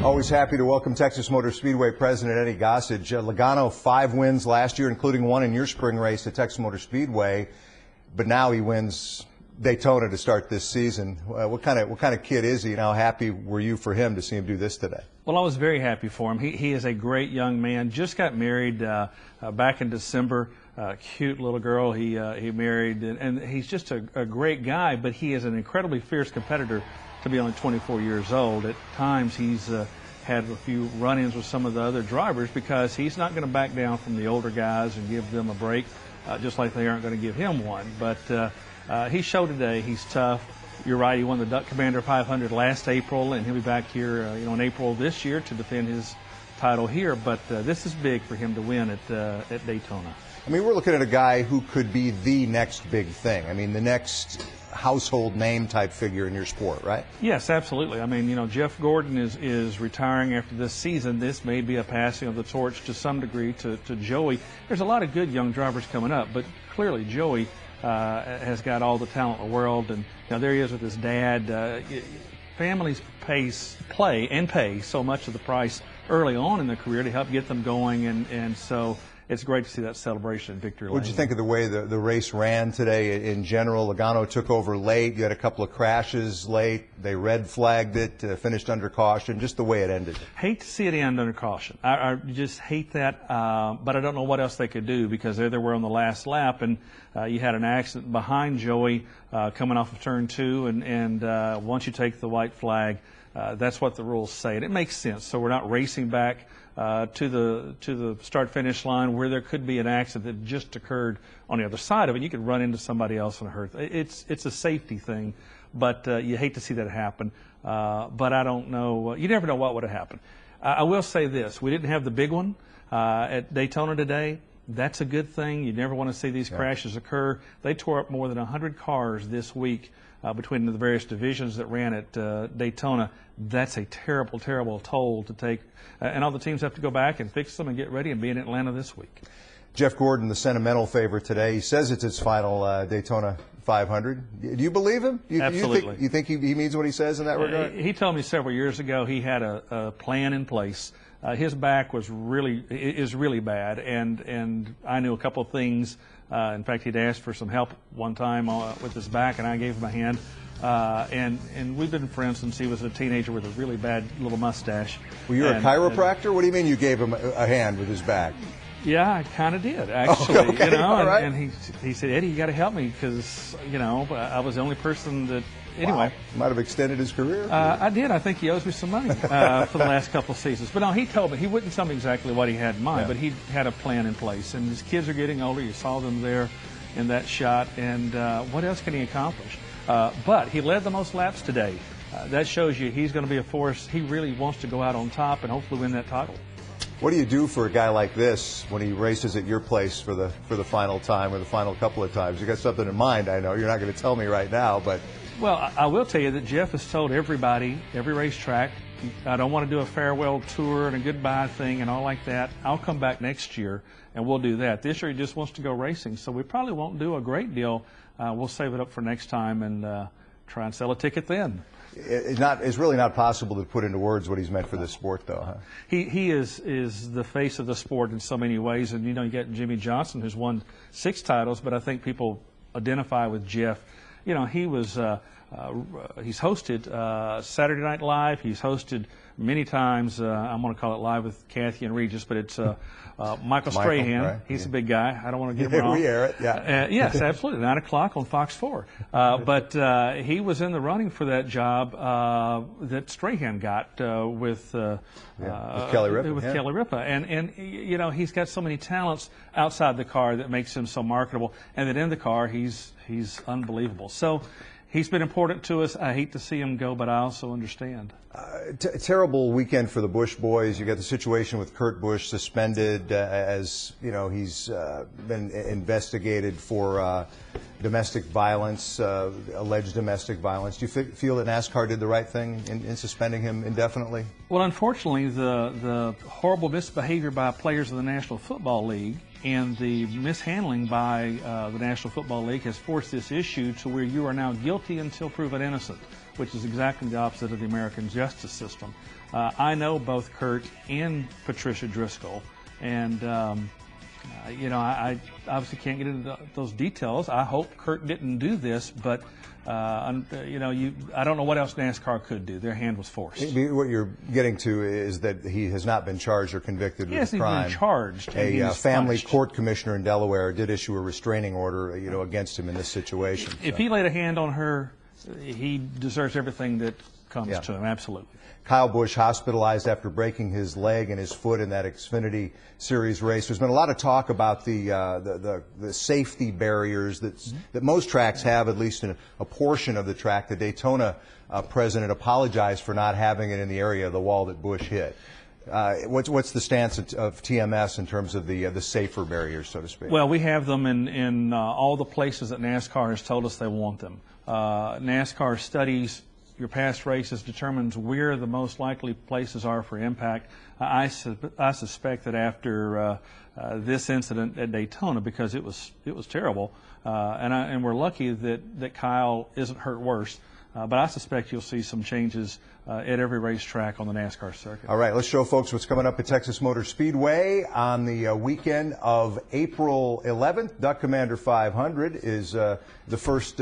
Always happy to welcome Texas Motor Speedway President Eddie Gossage. Logano 5 wins last year, including one in your spring race at Texas Motor Speedway, but now he wins Daytona to start this season. What kind of kid is he, and how happy were you for him to see him do this today? Well, I was very happy for him. He is a great young man. Just got married back in December. Cute little girl he married, and he's just a great guy. But he is an incredibly fierce competitor to be only 24 years old. At times he's had a few run-ins with some of the other drivers because he's not going to back down from the older guys and give them a break, just like they aren't going to give him one. But he showed today he's tough. You're right, he won the Duck Commander 500 last April, and he'll be back here in April this year to defend his title here. But this is big for him to win at Daytona. I mean, we're looking at a guy who could be the next big thing. I mean, the next household name type figure in your sport, right? Yes, absolutely. I mean, Jeff Gordon is retiring after this season. This may be a passing of the torch to some degree to Joey. There's a lot of good young drivers coming up, but clearly Joey has got all the talent in the world, and there he is with his dad. Families pay so much of the price early on in their career to help get them going, and so it's great to see that celebration at Victory Lane. What did you think of the way the race ran today in general? Logano took over late. You had a couple of crashes late. They red flagged it, finished under caution, just the way it ended. Hate to see it end under caution. I just hate that, but I don't know what else they could do because there they were on the last lap, and you had an accident behind Joey coming off of turn 2, and once you take the white flag, that's what the rules say, and it makes sense. So we're not racing back to the start-finish line where there could be an accident that just occurred on the other side of it. You could run into somebody else and hurt. It's a safety thing, but you hate to see that happen. But I don't know. You never know what would have happened. I will say this: we didn't have the big one at Daytona today. That's a good thing. You never want to see these crashes occur. They tore up more than 100 cars this week between the various divisions that ran at Daytona. That's a terrible, terrible toll to take. And all the teams have to go back and fix them and get ready and be in Atlanta this week. Jeff Gordon, the sentimental favorite today. He says it's his final Daytona 500. Do you believe him? Absolutely. You think he means what he says in that regard? He told me several years ago he had a plan in place. His back is really bad, and I knew a couple of things. In fact, he'd asked for some help one time with his back, and I gave him a hand. And we've been friends since he was a teenager with a really bad little mustache. Well, you're a chiropractor? What do you mean you gave him a hand with his back? Yeah, I kind of did, actually. Okay. All right. And he said, Eddie, you got to help me because, I was the only person that, anyway. Wow. Might have extended his career. I did. I think he owes me some money for the last couple of seasons. But no, he told me, he wouldn't tell me exactly what he had in mind, but he had a plan in place. And his kids are getting older. You saw them there in that shot. And what else can he accomplish? But he led the most laps today. That shows you he's going to be a force. He really wants to go out on top and hopefully win that title. What do you do for a guy like this when he races at your place for the final time or the final couple of times? You got something in mind, I know. You're not going to tell me right now, but... Well, I will tell you that Jeff has told everybody, every racetrack, I don't want to do a farewell tour and a goodbye thing and all like that. I'll come back next year and we'll do that. This year he just wants to go racing, so we probably won't do a great deal. We'll save it up for next time and try and sell a ticket then. It's really not possible to put into words what he's meant for this sport, though, huh? He is the face of the sport in so many ways, and you get Jimmy Johnson, who's won 6 titles, but I think people identify with Jeff. He was he's hosted Saturday Night Live. He's hosted many times. I'm going to call it Live with Kathy and Regis, but it's Michael Strahan. Right? He's a big guy. I don't want to get him wrong. We air it, yeah. Yes, absolutely. 9 o'clock on Fox 4. But he was in the running for that job that Strahan got with Kelly Ripa. Kelly Ripa. And he's got so many talents outside the car that makes him so marketable. And then in the car, he's unbelievable. So he's been important to us. I hate to see him go, but I also understand. Terrible weekend for the Busch boys. You got the situation with Kurt Busch suspended as he's been investigated for domestic violence, alleged domestic violence. Do you feel that NASCAR did the right thing in suspending him indefinitely? Well, unfortunately, the horrible misbehavior by players of the National Football League And the mishandling by the National Football League has forced this issue to where you are now guilty until proven innocent, which is exactly the opposite of the American justice system. I know both Kurt and Patricia Driscoll, and I obviously can't get into those details. I hope Kurt didn't do this, but I don't know what else NASCAR could do. Their hand was forced. What you're getting to is that he has not been charged or convicted with a crime. He hasn't been charged. A family court commissioner in Delaware did issue a restraining order, against him in this situation. If he laid a hand on her, he deserves everything that comes to him. Absolutely. Kyle Busch hospitalized after breaking his leg and his foot in that Xfinity Series race. There's been a lot of talk about the safety barriers that most tracks have, at least in a portion of the track. The Daytona president apologized for not having it in the area of the wall that Busch hit. What's the stance of TMS in terms of the safer barriers, so to speak? Well, we have them in all the places that NASCAR has told us they want them. NASCAR studies your past races, determines where the most likely places are for impact. I suspect that after this incident at Daytona, because it was terrible, and we're lucky that Kyle isn't hurt worse. But I suspect you'll see some changes at every racetrack on the NASCAR circuit. All right, let's show folks what's coming up at Texas Motor Speedway on the weekend of April 11th. Duck Commander 500 is the first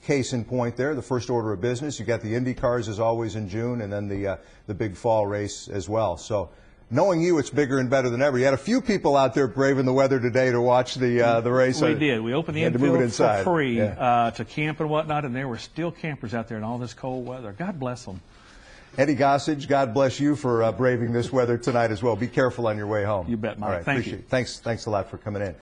case in point there, the first order of business. You got the Indy cars as always in June, and then the big fall race as well. So, knowing you, it's bigger and better than ever. You had a few people out there braving the weather today to watch the race. We did. We opened the infield for free to camp and whatnot, and there were still campers out there in all this cold weather. God bless them. Eddie Gossage, God bless you for braving this weather tonight as well. Be careful on your way home. You bet, Mike. All right, Thank you. Thanks a lot for coming in.